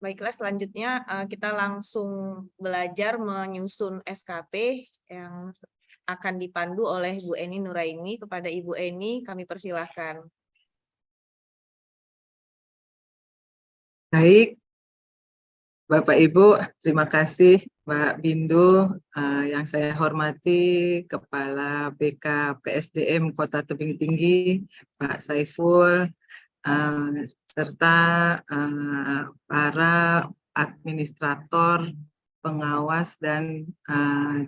Baiklah, selanjutnya kita langsung belajar menyusun SKP yang akan dipandu oleh Bu Eni Nuraini. Kepada Ibu Eni, kami persilahkan. Baik, Bapak Ibu, terima kasih Mbak Bindu, yang saya hormati Kepala BK PSDM Kota Tebing Tinggi, Pak Saiful, serta para administrator, pengawas, dan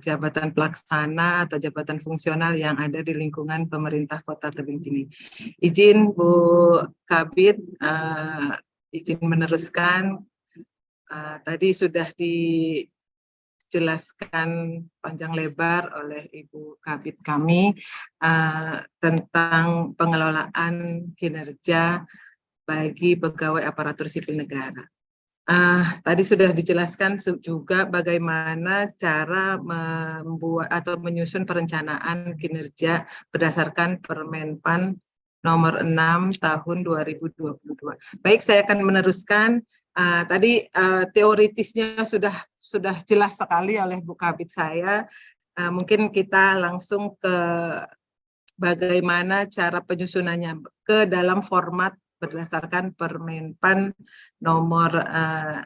jabatan pelaksana atau jabatan fungsional yang ada di lingkungan pemerintah Kota Tebing Tinggi. Izin Bu Kabid, izin meneruskan. Tadi sudah dijelaskan panjang lebar oleh Ibu Kabid kami tentang pengelolaan kinerja bagi pegawai aparatur sipil negara. Tadi sudah dijelaskan juga bagaimana cara membuat atau menyusun perencanaan kinerja berdasarkan Permenpan nomor 6 tahun 2022. Baik, saya akan meneruskan. Tadi teoritisnya sudah jelas sekali oleh Bu Kabid saya. Mungkin kita langsung ke bagaimana cara penyusunannya ke dalam format berdasarkan Permenpan nomor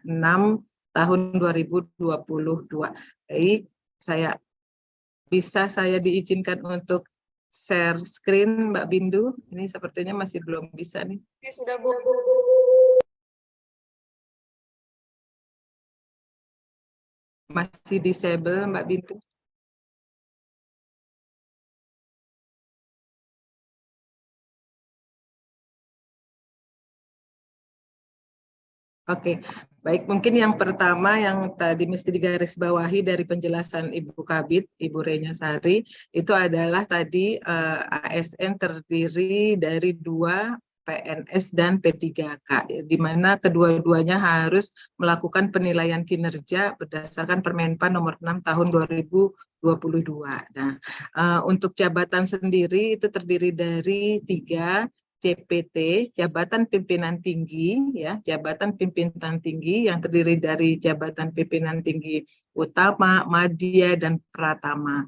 6 tahun 2022. Baik, saya diizinkan untuk share screen, Mbak Bindu. Ini sepertinya masih belum bisa nih. Oke, sudah Bu. Masih disable, Mbak Bindu. Oke, baik, mungkin yang pertama yang tadi mesti digarisbawahi dari penjelasan Ibu Kabid, Ibu Renya Sari, itu adalah tadi ASN terdiri dari 2 PNS dan P3K, di mana kedua-duanya harus melakukan penilaian kinerja berdasarkan Permenpan nomor 6 tahun 2022. Nah, untuk jabatan sendiri itu terdiri dari 3 JPT, Jabatan Pimpinan Tinggi, ya, Jabatan Pimpinan Tinggi yang terdiri dari Jabatan Pimpinan Tinggi Utama, Madya, dan Pratama.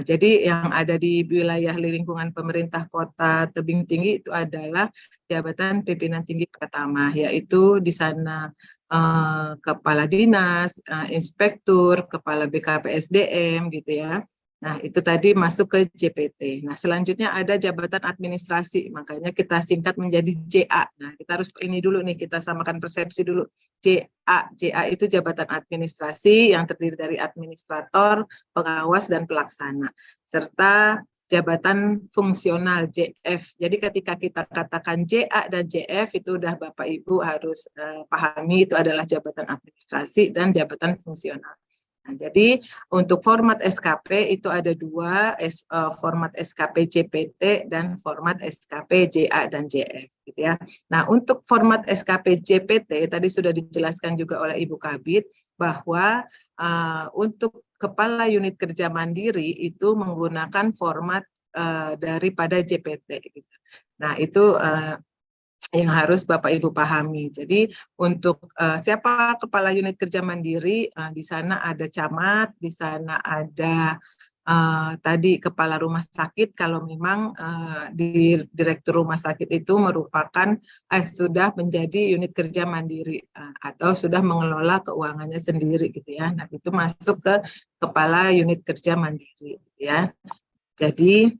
Jadi yang ada di wilayah lingkungan pemerintah Kota Tebing Tinggi itu adalah Jabatan Pimpinan Tinggi Pratama, yaitu di sana Kepala Dinas, Inspektur, Kepala BKPSDM, gitu ya. Nah, itu tadi masuk ke JPT. Nah, selanjutnya ada jabatan administrasi, makanya kita singkat menjadi JA. Nah, kita harus ini dulu nih, kita samakan persepsi dulu. JA itu jabatan administrasi yang terdiri dari administrator, pengawas, dan pelaksana. Serta jabatan fungsional JF. Jadi ketika kita katakan JA dan JF itu udah Bapak Ibu harus pahami itu adalah jabatan administrasi dan jabatan fungsional. Nah, jadi untuk format SKP itu ada 2, format SKP JPT dan format SKP JA dan JF, gitu ya. Nah, untuk format SKP JPT tadi sudah dijelaskan juga oleh Ibu Kabid bahwa untuk Kepala Unit Kerja Mandiri itu menggunakan format daripada JPT. Gitu. Nah, itu yang harus Bapak Ibu pahami. Jadi untuk siapa kepala unit kerja mandiri, di sana ada camat, di sana ada tadi kepala rumah sakit kalau memang di direktur rumah sakit itu merupakan sudah menjadi unit kerja mandiri atau sudah mengelola keuangannya sendiri, gitu ya. Nah, itu masuk ke kepala unit kerja mandiri, ya. Jadi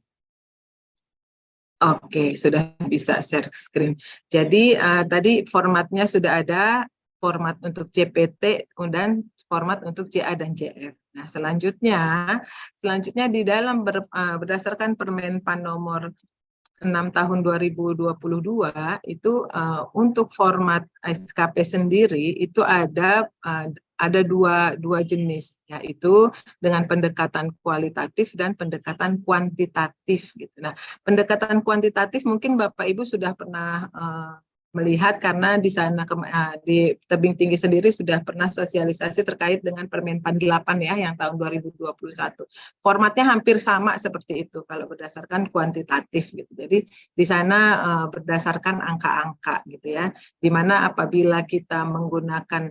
oke, sudah bisa share screen. Jadi tadi formatnya sudah ada, format untuk JPT dan format untuk JA dan JF. Nah, selanjutnya di dalam berdasarkan Permenpan nomor 6 tahun 2022 itu untuk format SKP sendiri itu ada dua jenis, yaitu dengan pendekatan kualitatif dan pendekatan kuantitatif, gitu. Nah, pendekatan kuantitatif mungkin Bapak Ibu sudah pernah melihat karena di sana di Tebing Tinggi sendiri sudah pernah sosialisasi terkait dengan Permenpan 8 ya yang tahun 2021. Formatnya hampir sama seperti itu kalau berdasarkan kuantitatif gitu. Jadi di sana berdasarkan angka-angka gitu ya. Di mana apabila kita menggunakan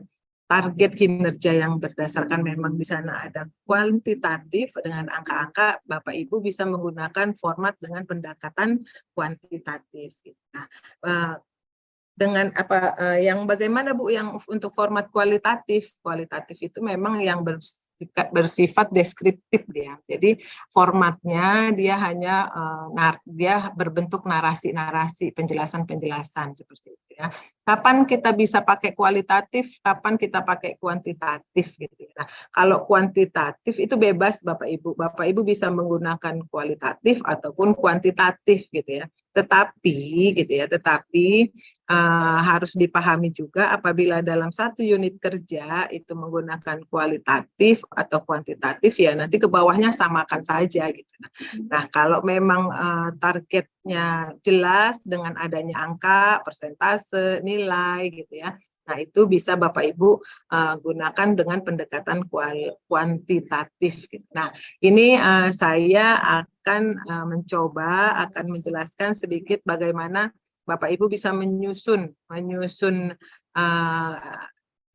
target kinerja yang berdasarkan memang di sana ada kuantitatif dengan angka-angka, Bapak Ibu bisa menggunakan format dengan pendekatan kuantitatif. Nah, dengan yang bagaimana Bu yang untuk format kualitatif itu memang yang bersifat deskriptif dia. Jadi formatnya dia hanya dia berbentuk narasi-narasi, penjelasan-penjelasan seperti itu ya. Kapan kita bisa pakai kualitatif, kapan kita pakai kuantitatif gitu. Nah, kalau kuantitatif itu bebas Bapak Ibu. Bapak Ibu bisa menggunakan kualitatif ataupun kuantitatif gitu ya. Tetapi harus dipahami juga apabila dalam satu unit kerja itu menggunakan kualitatif atau kuantitatif ya nanti ke bawahnya samakan saja gitu. Nah, kalau memang targetnya jelas dengan adanya angka, persentase, nilai gitu ya. Nah, itu bisa Bapak Ibu gunakan dengan pendekatan kuantitatif. Gitu. Nah, ini saya akan akan menjelaskan sedikit bagaimana Bapak Ibu bisa menyusun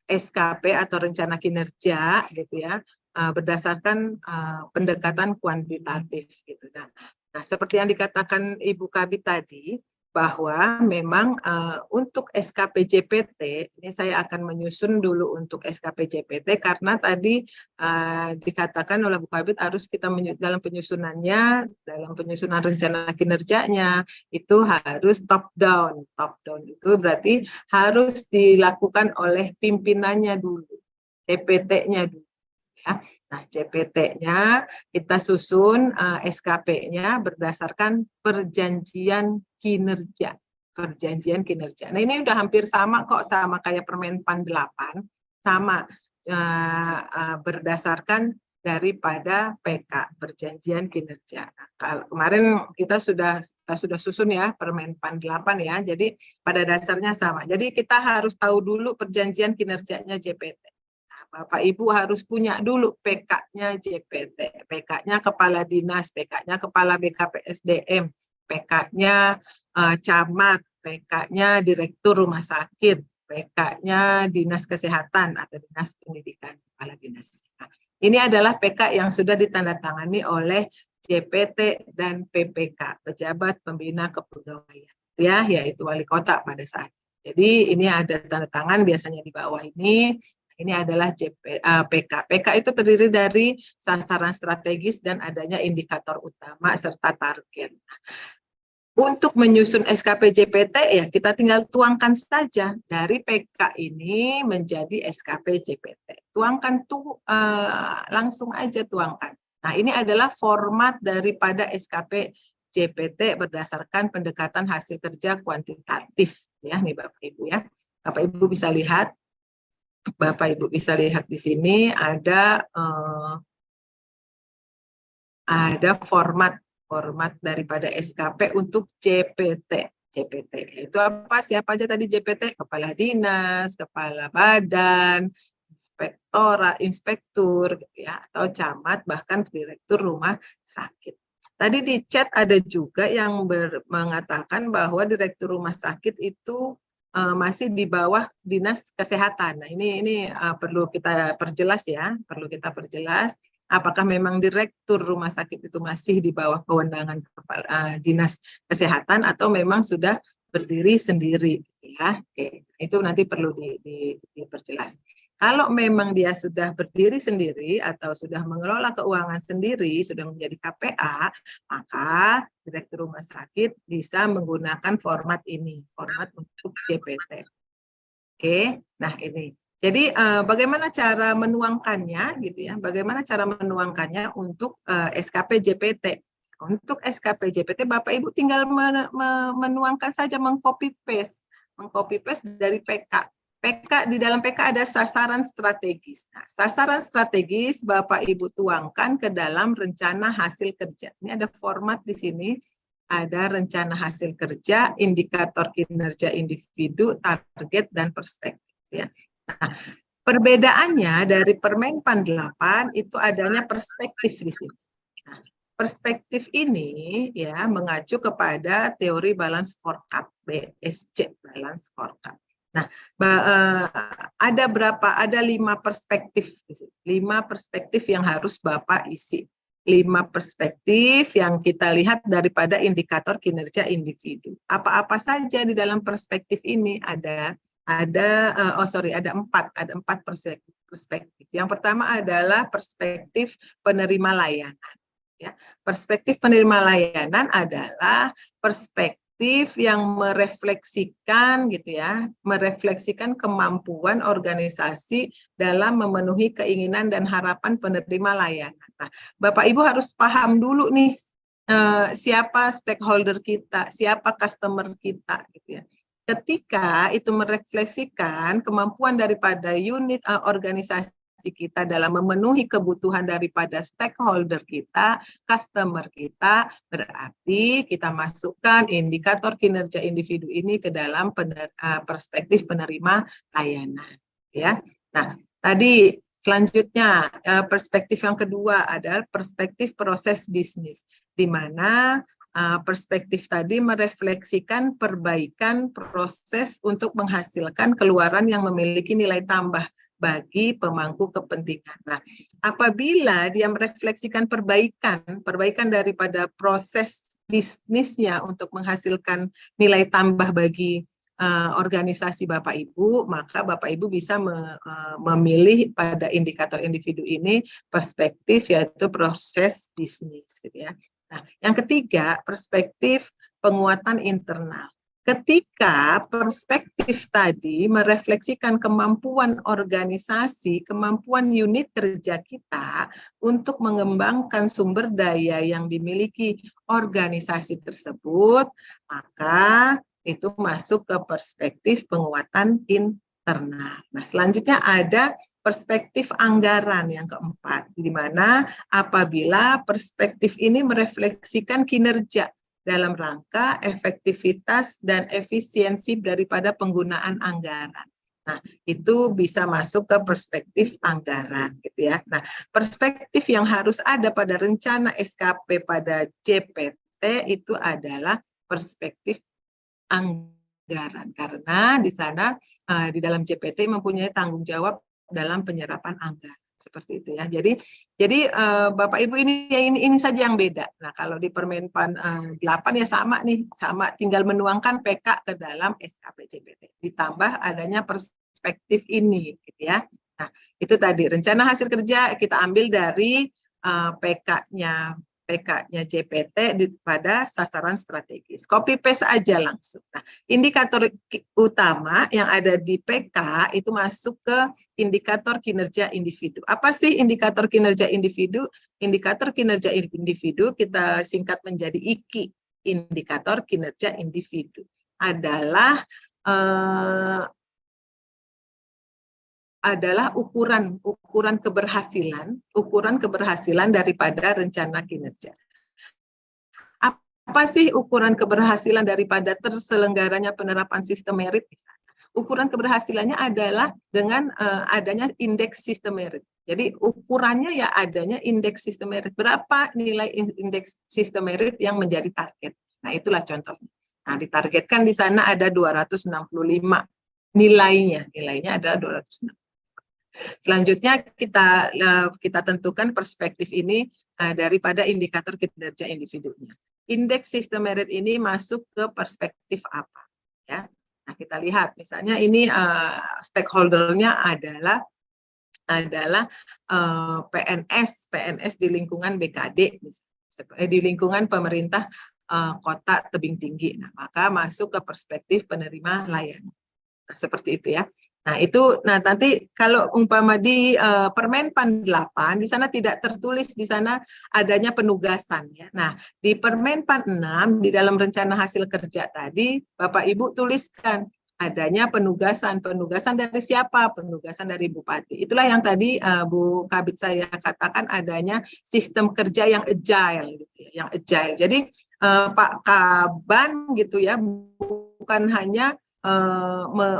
SKP atau rencana kinerja gitu ya berdasarkan pendekatan kuantitatif gitu. Nah, seperti yang dikatakan Ibu Kabit tadi bahwa memang untuk SKP JPT ini saya akan menyusun dulu untuk SKP JPT karena tadi dikatakan oleh Bu Kabit harus kita dalam penyusunan rencana kinerjanya itu harus top down itu berarti harus dilakukan oleh pimpinannya dulu, JPT-nya dulu. Ya. Nah, JPT-nya kita susun SKP-nya berdasarkan perjanjian kinerja. Nah, ini udah hampir sama kok sama kayak Permenpan 8, sama berdasarkan daripada PK, perjanjian kinerja. Nah, kemarin kita sudah susun ya Permenpan 8 ya. Jadi pada dasarnya sama. Jadi kita harus tahu dulu perjanjian kinerjanya JPT. Bapak Ibu harus punya dulu PK-nya JPT, PK-nya Kepala Dinas, PK-nya Kepala BKPSDM, PK-nya Camat, PK-nya Direktur Rumah Sakit, PK-nya Dinas Kesehatan atau Dinas Pendidikan, Kepala Dinas. Nah, ini adalah PK yang sudah ditandatangani oleh JPT dan PPK, Pejabat Pembina Kepegawaian, ya, yaitu Wali Kota pada saat. Jadi ini ada tanda tangan biasanya di bawah ini. Ini adalah PK. PK itu terdiri dari sasaran strategis dan adanya indikator utama serta target. Untuk menyusun SKP JPT ya kita tinggal tuangkan saja dari PK ini menjadi SKP JPT. Tuangkan langsung aja tuangkan. Nah, ini adalah format daripada SKP JPT berdasarkan pendekatan hasil kerja kuantitatif ya nih Bapak Ibu ya. Bapak Ibu bisa lihat. Bapak Ibu bisa lihat di sini ada format daripada SKP untuk JPT. Itu apa? Siapa aja tadi JPT? Kepala dinas, kepala badan, inspektur, gitu ya, atau camat, bahkan direktur rumah sakit. Tadi di chat ada juga yang mengatakan bahwa direktur rumah sakit itu masih di bawah dinas kesehatan. Nah, ini perlu kita perjelas ya, apakah memang direktur rumah sakit itu masih di bawah kewenangan dinas kesehatan atau memang sudah berdiri sendiri ya. Oke, itu nanti perlu diperjelas. Kalau memang dia sudah berdiri sendiri atau sudah mengelola keuangan sendiri, sudah menjadi KPA, maka direktur rumah sakit bisa menggunakan format ini, format untuk JPT. Oke, nah ini. Jadi bagaimana cara menuangkannya gitu ya? Bagaimana cara menuangkannya untuk SKP JPT? Untuk SKP JPT Bapak Ibu tinggal menuangkan saja, mengcopy paste dari PK. Di dalam PK ada sasaran strategis. Nah, sasaran strategis Bapak Ibu tuangkan ke dalam rencana hasil kerja. Ini ada format di sini. ada rencana hasil kerja, indikator kinerja individu, target, dan perspektif. Ya. Nah, perbedaannya dari Permenpan 8 itu adanya perspektif di sini. Nah, perspektif ini ya mengacu kepada teori balance scorecard, BSC, balance scorecard. Nah, ada 5 perspektif, 5 perspektif yang harus Bapak isi. 5 perspektif yang kita lihat daripada indikator kinerja individu. Apa-apa saja di dalam perspektif ini ada 4 perspektif. Yang pertama adalah perspektif penerima layanan. Ya, perspektif penerima layanan adalah perspektif yang merefleksikan gitu ya, merefleksikan kemampuan organisasi dalam memenuhi keinginan dan harapan penerima layanan. Nah, Bapak Ibu harus paham dulu nih siapa stakeholder kita, siapa customer kita gitu ya. Ketika itu merefleksikan kemampuan daripada unit organisasi kita dalam memenuhi kebutuhan daripada stakeholder kita, customer kita, berarti kita masukkan indikator kinerja individu ini ke dalam perspektif penerima layanan. Ya, nah tadi selanjutnya perspektif yang kedua adalah perspektif proses bisnis, di mana perspektif tadi merefleksikan perbaikan proses untuk menghasilkan keluaran yang memiliki nilai tambah bagi pemangku kepentingan. Nah, apabila dia merefleksikan perbaikan daripada proses bisnisnya untuk menghasilkan nilai tambah bagi organisasi Bapak Ibu, maka Bapak Ibu bisa memilih pada indikator individu ini perspektif yaitu proses bisnis, gitu ya. Nah, yang ketiga perspektif penguatan internal. Ketika perspektif tadi merefleksikan kemampuan organisasi, kemampuan unit kerja kita untuk mengembangkan sumber daya yang dimiliki organisasi tersebut, maka itu masuk ke perspektif penguatan internal. Nah, selanjutnya ada perspektif anggaran yang keempat, di mana apabila perspektif ini merefleksikan kinerja dalam rangka efektivitas dan efisiensi daripada penggunaan anggaran. Nah, itu bisa masuk ke perspektif anggaran, gitu ya. Nah, perspektif yang harus ada pada rencana SKP pada JPT itu adalah perspektif anggaran, karena di sana di dalam JPT mempunyai tanggung jawab dalam penyerapan anggaran. Seperti itu ya. Jadi Bapak Ibu ini saja yang beda. Nah, kalau di Permenpan 8 ya sama nih, sama tinggal menuangkan PK ke dalam SKP JPT. Ditambah adanya perspektif ini gitu ya. Nah, itu tadi rencana hasil kerja kita ambil dari PK-nya JPT pada sasaran strategis. Copy paste aja langsung. Nah, indikator utama yang ada di PK itu masuk ke indikator kinerja individu. Apa sih indikator kinerja individu? Indikator kinerja individu kita singkat menjadi IKI, indikator kinerja individu. Adalah ukuran keberhasilan daripada rencana kinerja. Apa sih ukuran keberhasilan daripada terselenggaranya penerapan sistem merit? Ukuran keberhasilannya adalah dengan adanya indeks sistem merit. Jadi ukurannya ya adanya indeks sistem merit. Berapa nilai indeks sistem merit yang menjadi target? Nah, itulah contohnya. Nah, ditargetkan di sana ada 265 nilainya adalah 265. Selanjutnya kita tentukan perspektif ini daripada indikator kinerja individunya. Indeks sistem merit ini masuk ke perspektif apa? Ya, nah kita lihat misalnya ini stakeholdernya adalah PNS di lingkungan BKD, di lingkungan pemerintah kota tebing tinggi. Nah, maka masuk ke perspektif penerima layanan. Nah, seperti itu ya. Nah, nanti kalau umpama di Permenpan 8 di sana tidak tertulis di sana adanya penugasan ya. Nah, di Permenpan 6 di dalam rencana hasil kerja tadi Bapak Ibu tuliskan adanya penugasan. Penugasan dari siapa? Penugasan dari Bupati. Itulah yang tadi Bu Kabid saya katakan adanya sistem kerja yang agile gitu ya, yang agile. Jadi Pak Kaban gitu ya, bukan hanya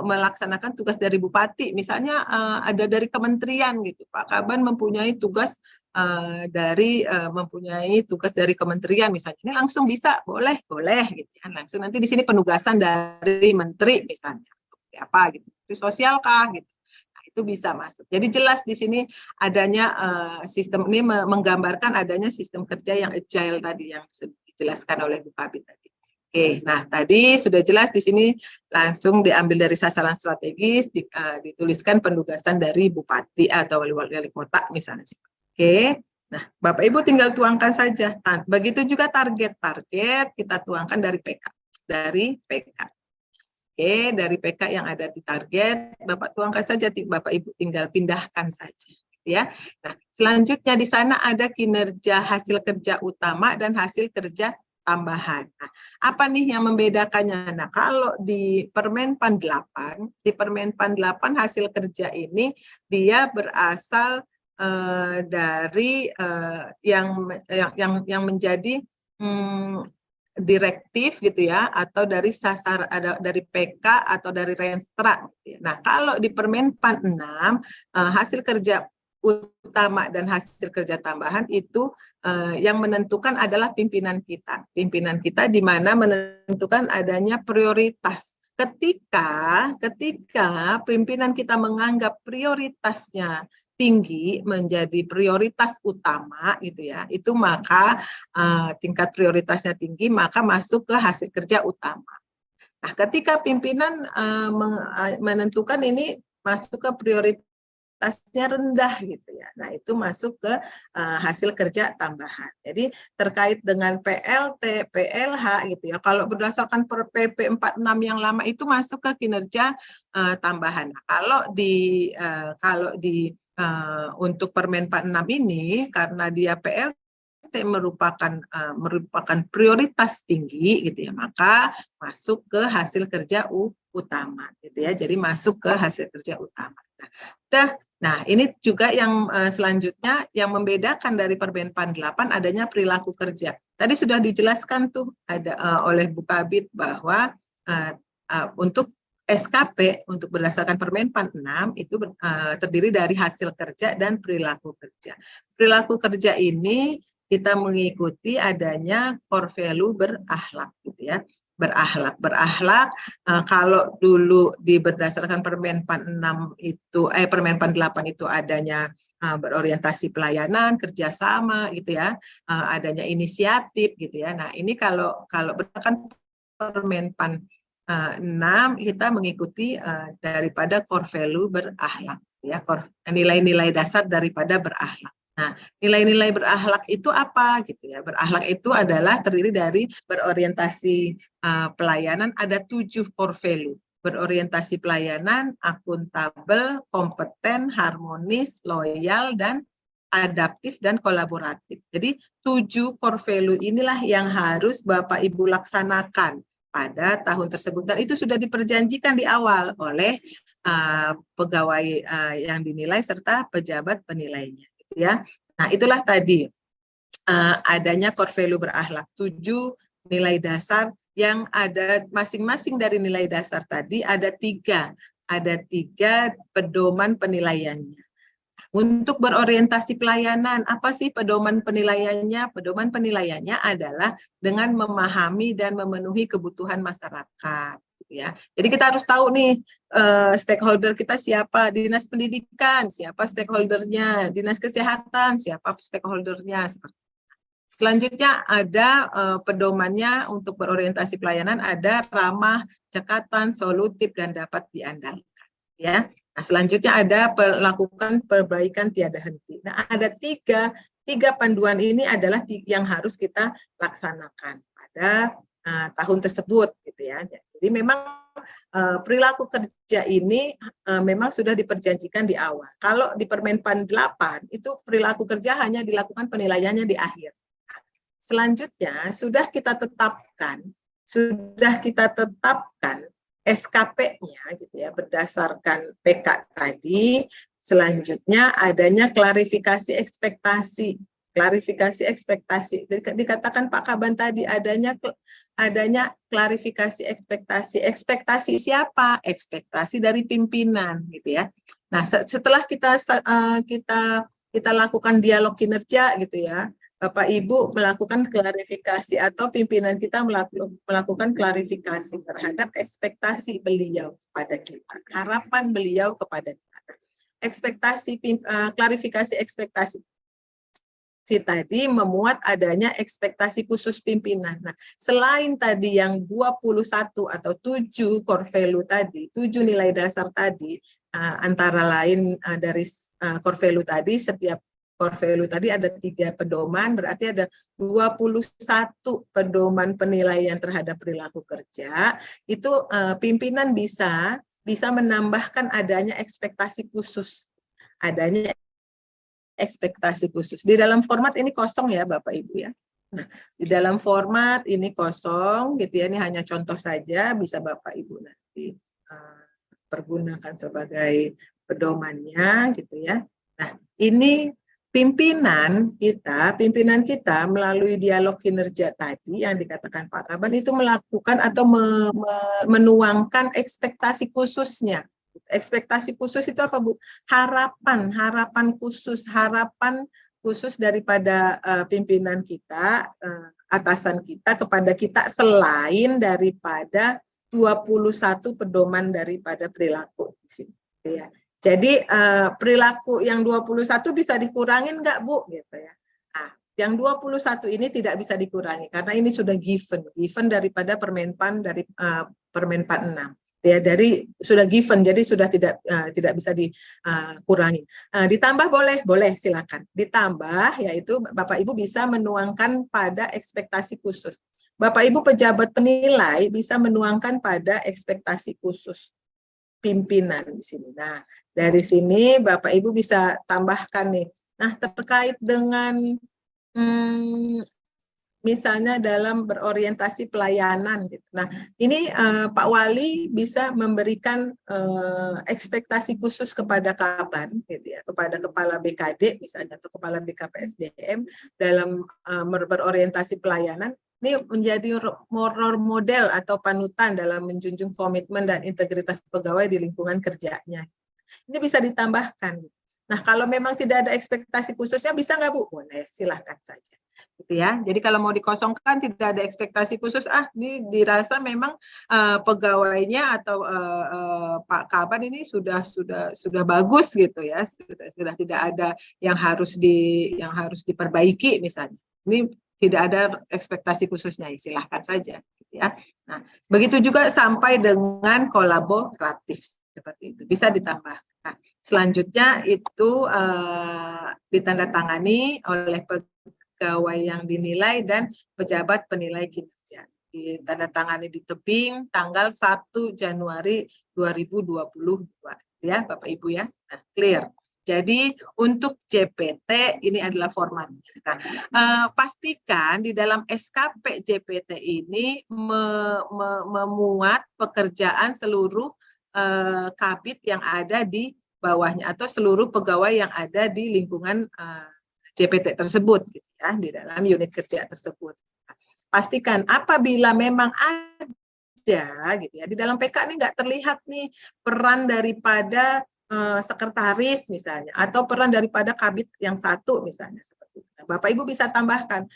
melaksanakan tugas dari bupati, misalnya ada dari kementerian gitu, Pak Kaban mempunyai tugas mempunyai tugas dari kementerian misalnya, ini langsung bisa boleh gitu ya, langsung nanti di sini penugasan dari menteri misalnya, apa gitu, di sosial kah gitu. Nah, itu bisa masuk. Jadi jelas di sini adanya sistem ini menggambarkan adanya sistem kerja yang agile tadi yang dijelaskan oleh Bu Kabit tadi. Oke, nah tadi sudah jelas di sini langsung diambil dari sasaran strategis, dituliskan penugasan dari bupati atau wali kota misalnya. Oke, nah Bapak Ibu tinggal tuangkan saja. Nah, begitu juga target kita tuangkan dari PK. Oke, dari PK yang ada di target, Bapak tuangkan saja, Bapak Ibu tinggal pindahkan saja. Ya, nah selanjutnya di sana ada kinerja hasil kerja utama dan hasil kerja tambahan. Nah, apa nih yang membedakannya? Nah, kalau di Permenpan 8, hasil kerja ini dia berasal dari yang menjadi direktif gitu ya, atau dari dari PK atau dari Renstra. Nah, kalau di Permenpan 6 hasil kerja utama dan hasil kerja tambahan itu yang menentukan adalah pimpinan kita. Pimpinan kita di mana menentukan adanya prioritas. Ketika pimpinan kita menganggap prioritasnya tinggi menjadi prioritas utama gitu ya, itu maka tingkat prioritasnya tinggi maka masuk ke hasil kerja utama. Nah, ketika pimpinan menentukan ini masuk ke prioritasnya rendah gitu ya. Nah, itu masuk ke hasil kerja tambahan. Jadi terkait dengan PLT, PLH gitu ya. Kalau berdasarkan PP 46 yang lama itu masuk ke kinerja tambahan. Nah, kalau di untuk Permenpan 6 ini karena dia PLT merupakan prioritas tinggi gitu ya, maka masuk ke hasil kerja utama gitu ya. Jadi masuk ke hasil kerja utama. Nah, ini juga yang selanjutnya yang membedakan dari Permenpan 8 adanya perilaku kerja. Tadi sudah dijelaskan tuh oleh Bu Kabit bahwa untuk SKP untuk berdasarkan Permenpan 6 itu terdiri dari hasil kerja dan perilaku kerja. Perilaku kerja ini kita mengikuti adanya core value berakhlak gitu ya. Berakhlak kalau dulu berdasarkan Permenpan 6 itu Permenpan 8 itu adanya berorientasi pelayanan, kerjasama gitu ya, adanya inisiatif gitu ya. Nah, ini kalau berdasarkan Permenpan 6 kita mengikuti daripada core value berakhlak ya, nilai-nilai dasar daripada berakhlak. Nah, nilai-nilai berakhlak itu apa gitu ya? Berakhlak itu adalah terdiri dari berorientasi pelayanan, ada 7 core value. Berorientasi pelayanan, akuntabel, kompeten, harmonis, loyal, dan adaptif dan kolaboratif. Jadi 7 core value inilah yang harus Bapak Ibu laksanakan pada tahun tersebut, dan itu sudah diperjanjikan di awal oleh pegawai yang dinilai serta pejabat penilainya gitu ya. Nah, itulah tadi adanya core value berakhlak, 7 nilai dasar yang ada masing-masing dari nilai dasar tadi ada 3 pedoman penilaiannya. Untuk berorientasi pelayanan, apa sih pedoman penilaiannya? Pedoman penilaiannya adalah dengan memahami dan memenuhi kebutuhan masyarakat. Ya, jadi kita harus tahu nih stakeholder kita siapa, dinas pendidikan siapa stakeholdernya, dinas kesehatan siapa stakeholdernya. Selanjutnya ada pedomannya untuk berorientasi pelayanan, ada ramah, cekatan, solutif, dan dapat diandalkan. Ya. Nah, selanjutnya ada melakukan perbaikan tiada henti. Nah, ada tiga panduan ini adalah yang harus kita laksanakan pada tahun tersebut, gitu ya. Jadi memang perilaku kerja ini memang sudah diperjanjikan di awal. Kalau di Permenpan 8 itu perilaku kerja hanya dilakukan penilaiannya di akhir. Selanjutnya sudah kita tetapkan SKP-nya gitu ya, berdasarkan PK tadi. Selanjutnya adanya klarifikasi ekspektasi klarifikasi ekspektasi. Dikatakan Pak Kaban tadi adanya klarifikasi ekspektasi. Ekspektasi siapa? Ekspektasi dari pimpinan, gitu ya. Nah, setelah kita lakukan dialog kinerja, gitu ya, Bapak Ibu melakukan klarifikasi atau pimpinan kita melakukan klarifikasi terhadap ekspektasi beliau kepada kita, harapan beliau kepada kita. Klarifikasi ekspektasi tadi memuat adanya ekspektasi khusus pimpinan. Nah, selain tadi yang 21 atau 7 core value tadi, 7 nilai dasar tadi, antara lain dari core value tadi, setiap core value tadi ada 3 pedoman, berarti ada 21 pedoman penilaian terhadap perilaku kerja. Itu pimpinan bisa menambahkan adanya ekspektasi khusus. Adanya ekspektasi khusus. Di dalam format ini kosong ya Bapak Ibu ya. Nah, di dalam format ini kosong gitu ya. Ini hanya contoh saja, bisa Bapak Ibu nanti pergunakan sebagai pedomannya gitu ya. Nah, ini pimpinan kita melalui dialog kinerja tadi yang dikatakan Pak Kaban itu melakukan atau menuangkan ekspektasi khususnya. Ekspektasi khusus itu apa, Bu? Harapan khusus daripada pimpinan kita, atasan kita kepada kita selain daripada 21 pedoman daripada perilaku di sini, ya. Jadi perilaku yang 21 bisa dikurangin nggak, Bu? Gitu ya. Nah, yang 21 ini tidak bisa dikurangi karena ini sudah given daripada Permenpan dari Permenpan 6. Ya, sudah given, jadi sudah tidak bisa dikurangi. Ditambah boleh silakan. Ditambah yaitu Bapak Ibu bisa menuangkan pada ekspektasi khusus. Bapak Ibu pejabat penilai bisa menuangkan pada ekspektasi khusus pimpinan di sini. Nah, dari sini Bapak Ibu bisa tambahkan nih. Nah, terkait dengan misalnya dalam berorientasi pelayanan gitu. Nah, ini Pak Wali bisa memberikan ekspektasi khusus kepada Kaban gitu ya, kepada Kepala BKD misalnya atau Kepala BKPSDM dalam berorientasi pelayanan. Ini menjadi role model atau panutan dalam menjunjung komitmen dan integritas pegawai di lingkungan kerjanya. Ini bisa ditambahkan. Nah, kalau memang tidak ada ekspektasi khususnya, bisa nggak, Bu? Boleh, silahkan saja. Gitu ya. Jadi kalau mau dikosongkan tidak ada ekspektasi khusus, dirasa memang pegawainya atau Pak Kaban ini sudah bagus gitu ya, sudah tidak ada yang harus diperbaiki misalnya. Ini tidak ada ekspektasi khususnya, silahkan saja. Gitu ya. Nah, begitu juga sampai dengan kolaboratif seperti itu bisa ditambah. Nah, selanjutnya itu ditandatangani oleh pegawai yang dinilai dan pejabat penilai kinerja. Ditandatangani di tebing tanggal 1 Januari 2022 ya Bapak Ibu ya. Nah, clear. Jadi untuk JPT ini adalah formatnya. Nah, pastikan di dalam SKP JPT ini memuat pekerjaan seluruh kabit yang ada di bawahnya atau seluruh pegawai yang ada di lingkungan JPT tersebut gitu ya, di dalam unit kerja tersebut. Pastikan apabila memang ada gitu ya, di dalam PK ini nggak terlihat nih peran daripada sekretaris misalnya atau peran daripada kabit yang satu misalnya seperti itu. Bapak Ibu bisa tambahkan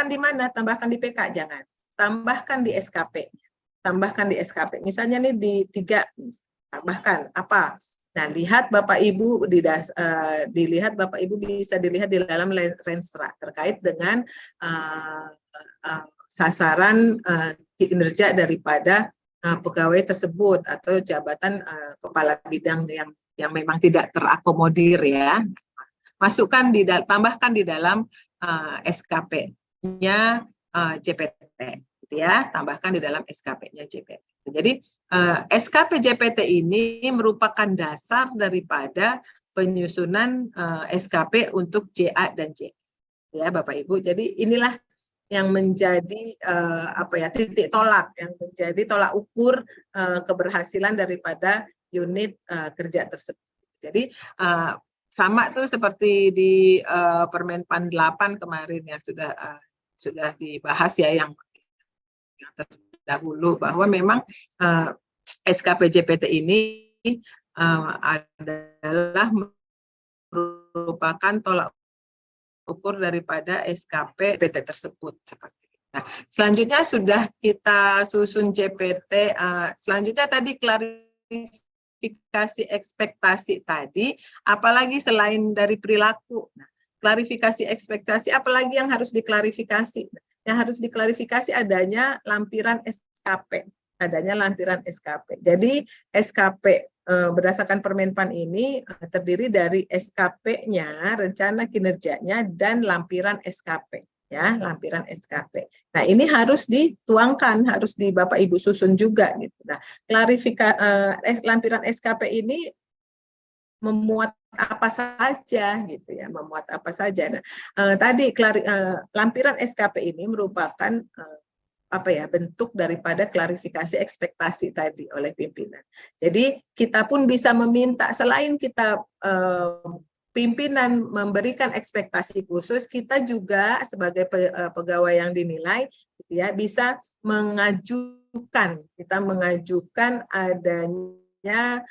di mana? Tambahkan di PK, jangan. Tambahkan di SKP. Tambahkan di SKP. Misalnya nih di 3 tambahkan apa? Nah, lihat Bapak Ibu dilihat Bapak Ibu bisa dilihat di dalam Renstra terkait dengan sasaran kinerja daripada pegawai tersebut atau jabatan kepala bidang yang memang tidak terakomodir ya. Masukkan tambahkan di dalam SKP-nya JPT gitu ya, tambahkan di dalam SKP-nya JPT. Jadi SKP JPT ini merupakan dasar daripada penyusunan SKP untuk JA dan JE ya Bapak Ibu. Jadi inilah yang menjadi titik tolak, yang menjadi tolak ukur keberhasilan daripada unit kerja tersebut. Jadi sama tuh seperti di Permenpan 8 kemarin ya sudah dibahas ya yang terdahulu, bahwa memang SKPJPT ini adalah merupakan tolak ukur daripada SKP PT tersebut seperti itu. Nah, selanjutnya sudah kita susun JPT. Selanjutnya tadi klarifikasi ekspektasi tadi, apalagi selain dari perilaku. Nah, klarifikasi ekspektasi, apalagi yang harus diklarifikasi? Yang harus diklarifikasi adanya lampiran SKP. Adanya lampiran SKP. Jadi SKP berdasarkan Permenpan ini terdiri dari SKP-nya, rencana kinerjanya, dan lampiran SKP. Ya, lampiran SKP. Nah, ini harus dituangkan, harus di Bapak Ibu susun juga gitu. Nah, lampiran SKP ini memuat apa saja gitu ya, memuat apa saja. Nah, tadi lampiran SKP ini merupakan bentuk daripada klarifikasi ekspektasi tadi oleh pimpinan. Jadi kita pun bisa meminta, selain kita pimpinan memberikan ekspektasi khusus, kita juga sebagai pegawai yang dinilai gitu ya, bisa mengajukan adanya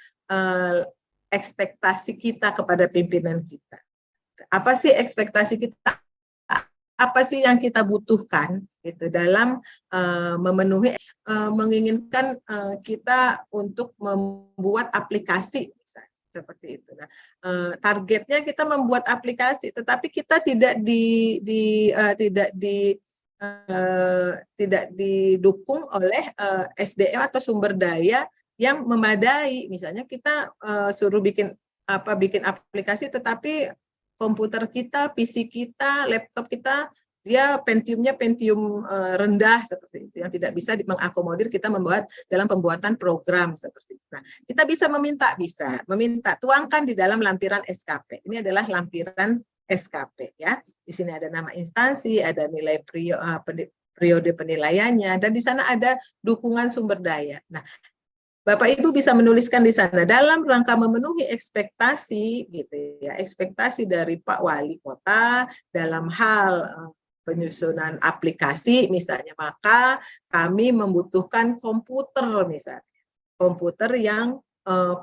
ekspektasi kita kepada pimpinan kita. Apa sih ekspektasi kita? Apa sih yang kita butuhkan gitu dalam memenuhi menginginkan kita untuk membuat aplikasi misalnya, seperti itu. Nah, targetnya kita membuat aplikasi, tetapi kita tidak didukung oleh SDM atau sumber daya yang memadai. Misalnya kita suruh bikin aplikasi, tetapi komputer kita, PC kita, laptop kita, dia Pentium rendah seperti itu, yang tidak bisa mengakomodir kita membuat dalam pembuatan program seperti itu. Nah, kita bisa meminta, tuangkan di dalam lampiran SKP. Ini adalah lampiran SKP ya. Di sini ada nama instansi, ada nilai periode penilaiannya, dan di sana ada dukungan sumber daya. Nah, Bapak Ibu bisa menuliskan di sana dalam rangka memenuhi ekspektasi gitu ya, ekspektasi dari Pak Wali Kota dalam hal penyusunan aplikasi misalnya, maka kami membutuhkan komputer misalnya. Komputer yang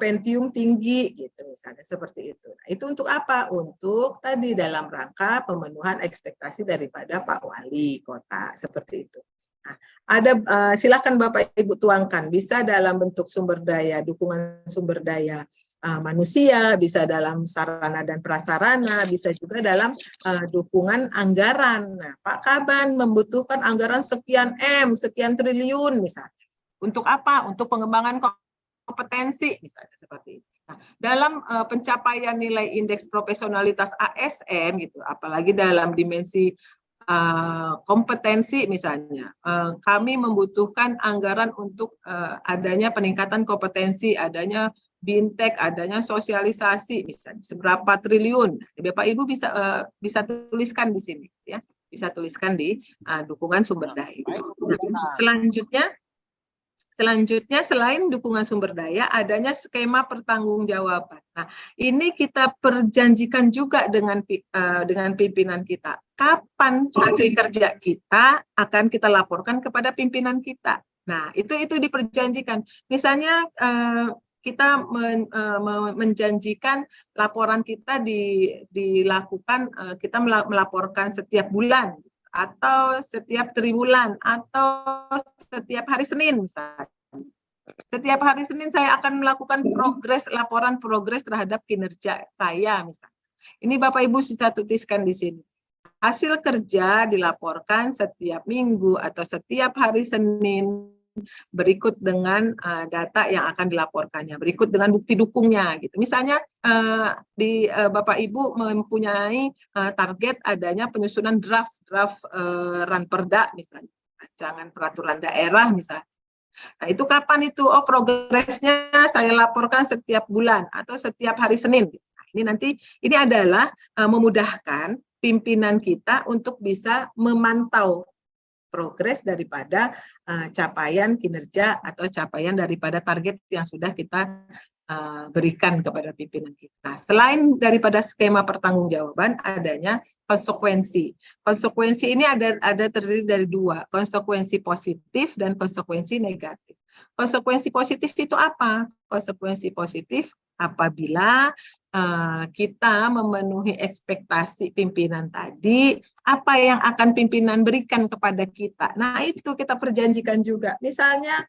Pentium tinggi gitu misalnya, seperti itu. Nah, itu untuk apa? Untuk tadi dalam rangka pemenuhan ekspektasi daripada Pak Wali Kota seperti itu. Nah, ada silakan Bapak Ibu tuangkan, bisa dalam bentuk sumber daya, dukungan sumber daya manusia, bisa dalam sarana dan prasarana, bisa juga dalam dukungan anggaran. Nah, Pak Kaban membutuhkan anggaran sekian sekian triliun misalnya. Untuk apa? Untuk pengembangan kompetensi misalnya seperti itu. Nah, dalam pencapaian nilai indeks profesionalitas ASN gitu, apalagi dalam dimensi kompetensi misalnya, kami membutuhkan anggaran untuk adanya peningkatan kompetensi, adanya bintek, adanya sosialisasi misalnya seberapa triliun. Bapak Ibu bisa tuliskan di sini ya, bisa tuliskan di dukungan sumber daya. Nah, selanjutnya selain dukungan sumber daya, adanya skema pertanggungjawaban. Nah, ini kita perjanjikan juga dengan pimpinan kita. Kapan hasil kerja kita akan kita laporkan kepada pimpinan kita. Nah, itu diperjanjikan. Misalnya kita menjanjikan laporan kita dilakukan, kita melaporkan setiap bulan, atau setiap triwulan, atau setiap hari Senin misalnya. Setiap hari Senin saya akan melakukan laporan progres terhadap kinerja saya misalnya. Ini Bapak Ibu bisa tuliskan di sini. Hasil kerja dilaporkan setiap minggu atau setiap hari Senin, berikut dengan data yang akan dilaporkannya, berikut dengan bukti dukungnya gitu. Misalnya Bapak Ibu mempunyai target adanya penyusunan draft ranperda misalnya, rancangan peraturan daerah misalnya. Nah, itu kapan itu? Oh, progresnya saya laporkan setiap bulan atau setiap hari Senin. Nah, ini adalah memudahkan pimpinan kita untuk bisa memantau progres daripada capaian kinerja atau capaian daripada target yang sudah kita berikan kepada pimpinan kita. Nah, selain daripada skema pertanggungjawaban, adanya konsekuensi. Konsekuensi ini ada terdiri dari dua, konsekuensi positif dan konsekuensi negatif. Konsekuensi positif itu apa? Konsekuensi positif apabila kita memenuhi ekspektasi pimpinan tadi, apa yang akan pimpinan berikan kepada kita. Nah, itu kita perjanjikan juga. Misalnya,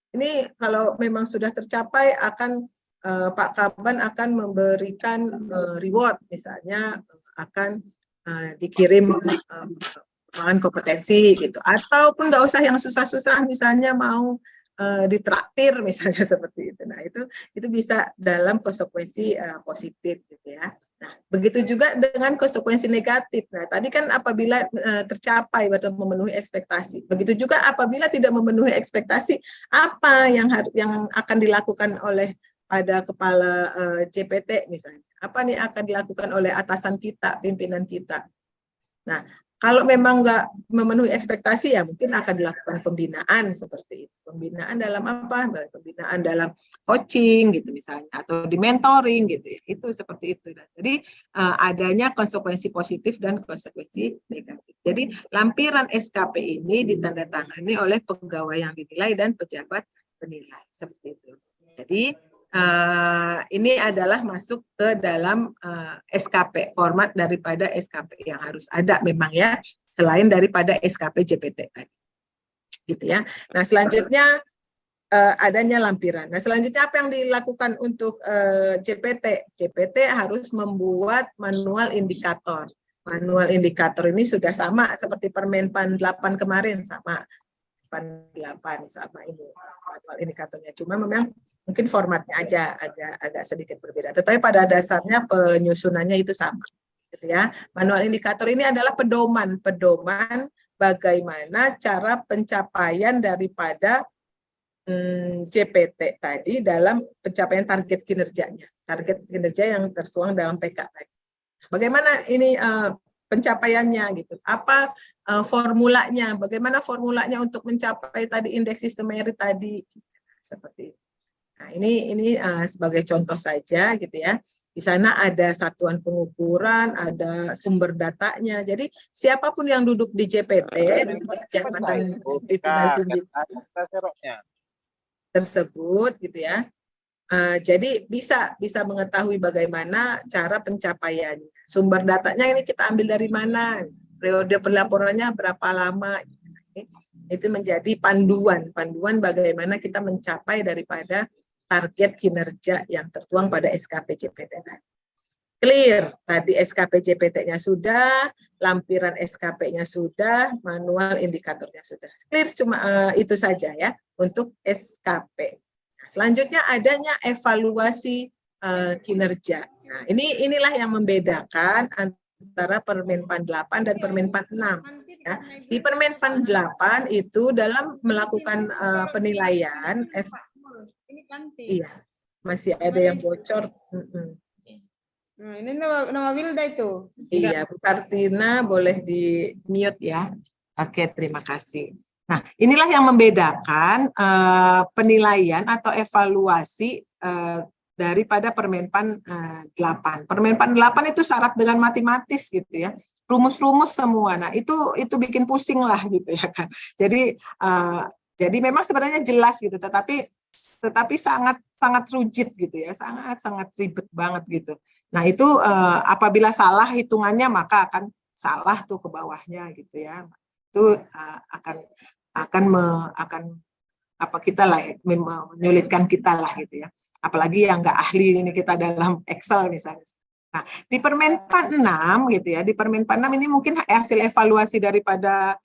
ini kalau memang sudah tercapai akan Pak Kaban akan memberikan reward, misalnya akan dikirim pengembangan kompetensi gitu, ataupun nggak usah yang susah-susah, misalnya mau ditraktir misalnya seperti itu. Nah, itu bisa dalam konsekuensi positif gitu ya. Nah, begitu juga dengan konsekuensi negatif. Nah, tadi kan apabila tercapai atau memenuhi ekspektasi. Begitu juga apabila tidak memenuhi ekspektasi, apa yang akan dilakukan oleh pada kepala CPT misalnya. Apa nih akan dilakukan oleh atasan kita, pimpinan kita. Nah, kalau memang nggak memenuhi ekspektasi, ya mungkin akan dilakukan pembinaan seperti itu. Pembinaan dalam apa? Pembinaan dalam coaching gitu misalnya, atau di mentoring gitu ya. Itu seperti itu. Jadi adanya konsekuensi positif dan konsekuensi negatif. Jadi lampiran SKP ini ditandatangani oleh pegawai yang dinilai dan pejabat penilai seperti itu. Jadi ini adalah masuk ke dalam SKP, format daripada SKP yang harus ada memang ya, selain daripada SKP JPT tadi. Gitu ya. Nah, selanjutnya adanya lampiran. Nah, selanjutnya apa yang dilakukan untuk JPT? JPT harus membuat manual indikator. Manual indikator ini sudah sama seperti Permenpan 8 kemarin, sama 8 sama ini manual indikatornya. Cuma memang mungkin formatnya aja agak sedikit berbeda. Tetapi pada dasarnya penyusunannya itu sama, gitu ya. Manual indikator ini adalah pedoman bagaimana cara pencapaian daripada JPT tadi dalam pencapaian target kinerja yang tertuang dalam PK tadi. Bagaimana ini pencapaiannya gitu? Apa formulanya? Bagaimana formulanya untuk mencapai tadi indeks sistem merit tadi? Seperti itu. Nah, ini sebagai contoh saja gitu ya. Di sana ada satuan pengukuran, ada sumber datanya. Jadi siapapun yang duduk di JPT, jabatan pimpinan tinggi tersebut gitu ya. Jadi bisa mengetahui bagaimana cara pencapaiannya. Sumber datanya ini kita ambil dari mana, periode pelaporannya berapa lama. Itu menjadi panduan bagaimana kita mencapai daripada target kinerja yang tertuang pada SKP JPT tadi. Clear, tadi SKP JPT-nya sudah, lampiran SKP-nya sudah, manual indikatornya sudah. Clear, cuma itu saja ya untuk SKP. Nah, selanjutnya adanya evaluasi kinerja. Nah, inilah yang membedakan antara Permenpan 8 dan Permenpan 6. Ya. Di Permenpan 8 itu dalam melakukan penilaian, iya, masih ada yang bocor. Nah, ini nama Wilda itu. Iya, Bu Kartina boleh di mute ya. Oke, terima kasih. Nah, inilah yang membedakan penilaian atau evaluasi daripada Permenpan 8. Permenpan 8 itu syarat dengan matematis gitu ya. Rumus-rumus semua. Nah, itu bikin pusing lah gitu ya kan. Jadi memang sebenarnya jelas gitu, tetapi sangat rigid gitu ya, sangat ribet banget gitu. Nah, itu apabila salah hitungannya maka akan salah tuh ke bawahnya gitu ya. Itu akan kita lah menyulitkan kita lah gitu ya. Apalagi yang nggak ahli ini kita dalam Excel misalnya. Nah, di Permenpan 6 gitu ya, di Permenpan 6 ini mungkin hasil evaluasi daripada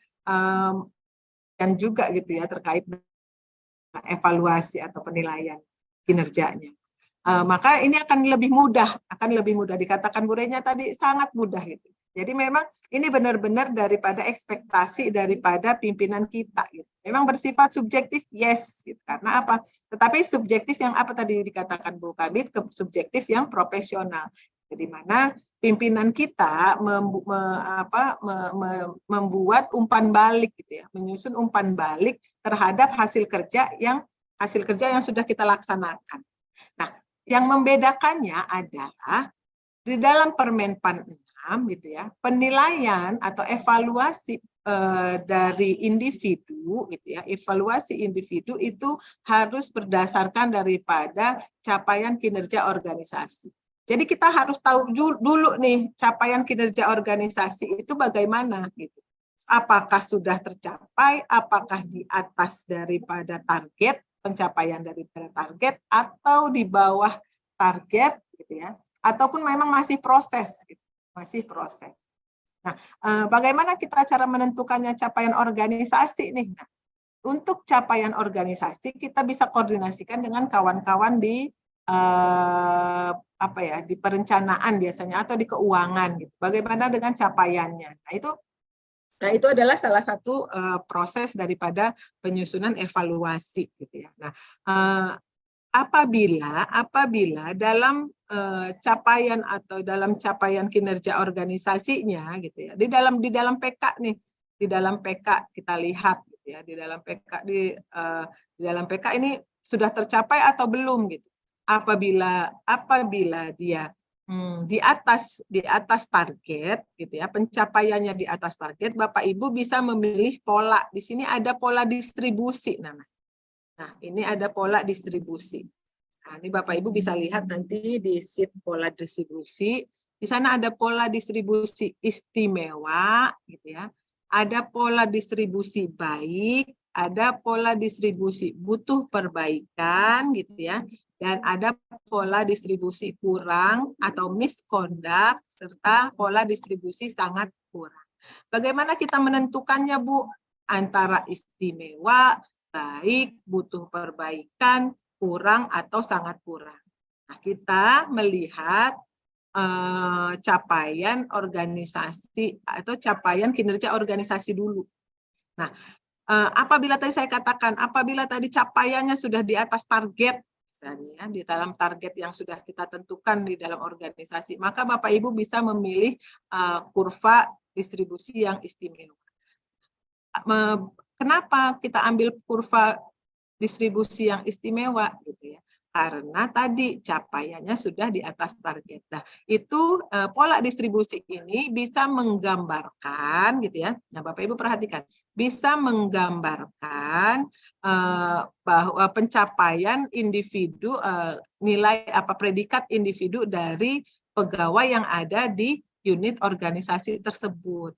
dan juga gitu ya terkait evaluasi atau penilaian kinerjanya. Maka ini akan lebih mudah dikatakan Bu Renya tadi, sangat mudah gitu. Jadi memang ini benar-benar daripada ekspektasi daripada pimpinan kita gitu. Memang bersifat subjektif, yes gitu. Karena apa? Tetapi subjektif yang apa tadi dikatakan Bu Kabit, subjektif yang profesional. Di mana pimpinan kita membuat umpan balik gitu ya, menyusun umpan balik terhadap hasil kerja yang sudah kita laksanakan. Nah, yang membedakannya adalah di dalam Permenpan 6 gitu ya, penilaian atau evaluasi dari individu gitu ya, evaluasi individu itu harus berdasarkan daripada capaian kinerja organisasi. Jadi kita harus tahu dulu nih capaian kinerja organisasi itu bagaimana gitu. Apakah sudah tercapai, apakah di atas daripada target, pencapaian daripada target, atau di bawah target gitu ya, ataupun memang masih proses gitu, masih proses. Nah, bagaimana kita cara menentukannya capaian organisasi nih? Nah, untuk capaian organisasi kita bisa koordinasikan dengan kawan-kawan di apa ya, di perencanaan biasanya atau di keuangan gitu. Bagaimana dengan capaiannya? Nah, itu adalah salah satu proses daripada penyusunan evaluasi gitu ya. Nah, apabila dalam capaian atau dalam capaian kinerja organisasinya gitu ya, di dalam PK nih, di dalam PK kita lihat gitu ya, di dalam PK ini sudah tercapai atau belum gitu. Apabila dia di atas target gitu ya, pencapaiannya di atas target, Bapak Ibu bisa memilih pola. Di sini ada pola distribusi namanya. Nah, ini ada pola distribusi. Nah, ini Bapak Ibu bisa lihat nanti di sheet pola distribusi. Di sana ada pola distribusi istimewa gitu ya. Ada pola distribusi baik, ada pola distribusi butuh perbaikan gitu ya. Dan ada pola distribusi kurang atau misconduct serta pola distribusi sangat kurang. Bagaimana kita menentukannya, Bu? Antara istimewa, baik, butuh perbaikan, kurang atau sangat kurang. Nah, kita melihat capaian organisasi atau capaian kinerja organisasi dulu. Nah, apabila tadi saya katakan, apabila tadi capaiannya sudah di atas target, misalnya ya, di dalam target yang sudah kita tentukan di dalam organisasi, maka Bapak Ibu bisa memilih kurva distribusi yang istimewa. Kenapa kita ambil kurva distribusi yang istimewa gitu ya? Karena tadi capaiannya sudah di atas target. Nah, itu pola distribusi ini bisa menggambarkan gitu ya. Nah, Bapak Ibu perhatikan, bisa menggambarkan bahwa pencapaian individu nilai predikat individu dari pegawai yang ada di unit organisasi tersebut.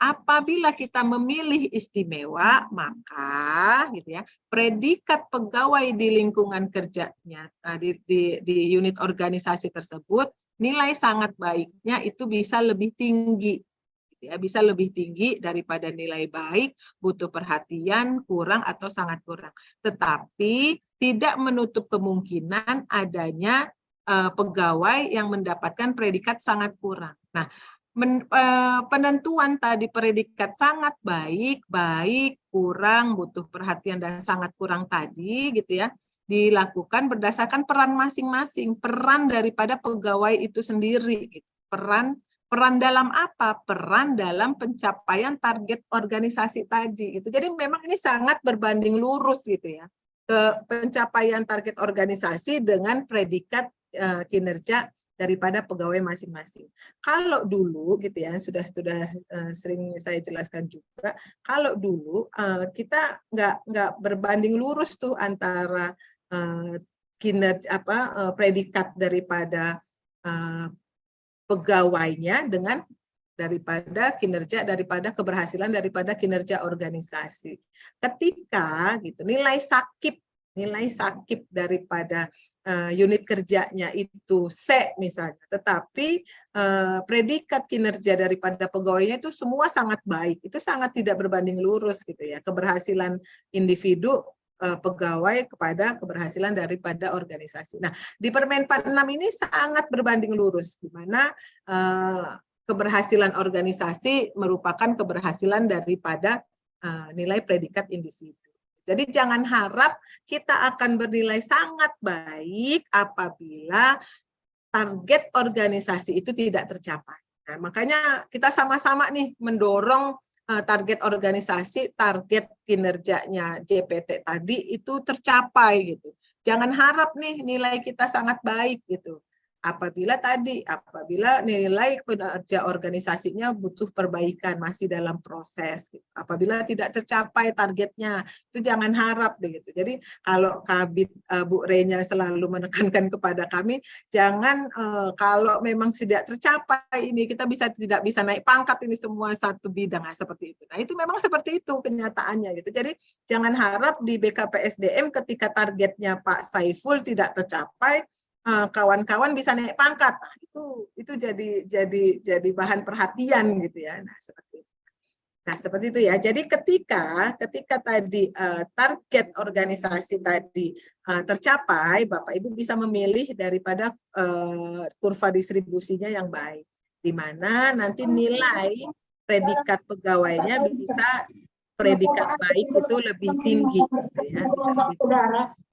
Apabila kita memilih istimewa, maka gitu ya, predikat pegawai di lingkungan kerjanya di unit organisasi tersebut, nilai sangat baiknya itu bisa lebih tinggi. Gitu ya, bisa lebih tinggi daripada nilai baik, butuh perhatian, kurang atau sangat kurang. Tetapi tidak menutup kemungkinan adanya pegawai yang mendapatkan predikat sangat kurang. Nah, penentuan tadi predikat sangat baik, kurang, butuh perhatian dan sangat kurang tadi gitu ya, dilakukan berdasarkan peran masing-masing, peran daripada pegawai itu sendiri gitu. Peran dalam apa? Peran dalam pencapaian target organisasi tadi gitu. Jadi memang ini sangat berbanding lurus gitu ya, ke pencapaian target organisasi dengan predikat kinerja daripada pegawai masing-masing. Kalau dulu gitu ya, sudah sering saya jelaskan juga, kalau dulu kita nggak berbanding lurus tuh antara kinerja predikat daripada pegawainya dengan daripada kinerja, daripada keberhasilan daripada kinerja organisasi. Ketika gitu nilai sakit daripada unit kerjanya itu C misalnya, tetapi predikat kinerja daripada pegawainya itu semua sangat baik, itu sangat tidak berbanding lurus gitu ya, keberhasilan individu pegawai kepada keberhasilan daripada organisasi. Nah, di Permenpan 6 ini sangat berbanding lurus, di mana keberhasilan organisasi merupakan keberhasilan daripada nilai predikat individu. Jadi jangan harap kita akan bernilai sangat baik apabila target organisasi itu tidak tercapai. Nah, makanya kita sama-sama nih mendorong target organisasi, target kinerjanya JPT tadi itu tercapai gitu. jangan harap nih nilai kita sangat baik gitu. Apabila nilai kinerja organisasinya butuh perbaikan, masih dalam proses. Gitu. Apabila tidak tercapai targetnya, itu jangan harap begitu. Jadi kalau Kabid Bu Renya selalu menekankan kepada kami, jangan kalau memang tidak tercapai ini kita tidak bisa naik pangkat ini semua satu bidang seperti itu. Nah itu memang seperti itu kenyataannya gitu. Jadi jangan harap di BKPSDM ketika targetnya Pak Saiful tidak tercapai, kawan-kawan bisa naik pangkat. Nah, itu jadi bahan perhatian gitu ya. Nah, seperti itu ya. Jadi ketika tadi target organisasi tadi tercapai, Bapak Ibu bisa memilih daripada kurva distribusinya yang baik, di mana nanti nilai predikat pegawainya bisa predikat baik itu lebih tinggi gitu ya, bisa lebih tinggi.